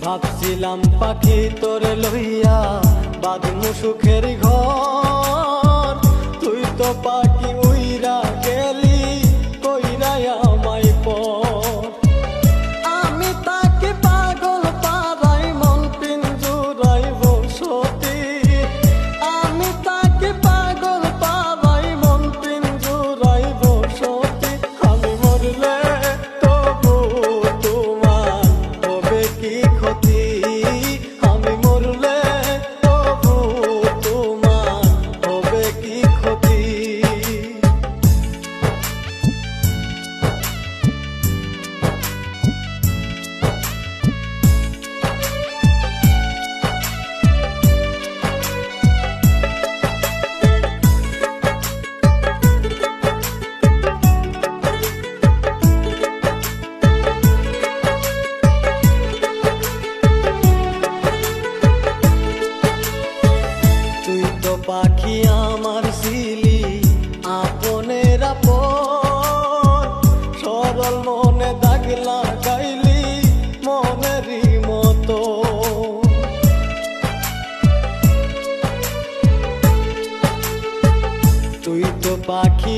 ভাবছিলাম পাখি তোরে লইয়া বাঁধমু সুখের ঘর, তুই তো পাখি উইরা গেলি কইরা আমায় পর। আমি তাকে পাগল পারাই মন পিঞ্জুরাই বসতি, আমি তাকে পাগল পারাই মন পিঞ্জুরাই বসতি। আমি মরলে তবু তোমার হবে কি ক্ষতি, আমি মরলে তবু তোমার হবে কি ক্ষতি। তুই তো পাখি আমার ছিলি আপনের আপন, সরল মনে দাগ লাগাইলি মনেরই মতো। তুই তো পাখি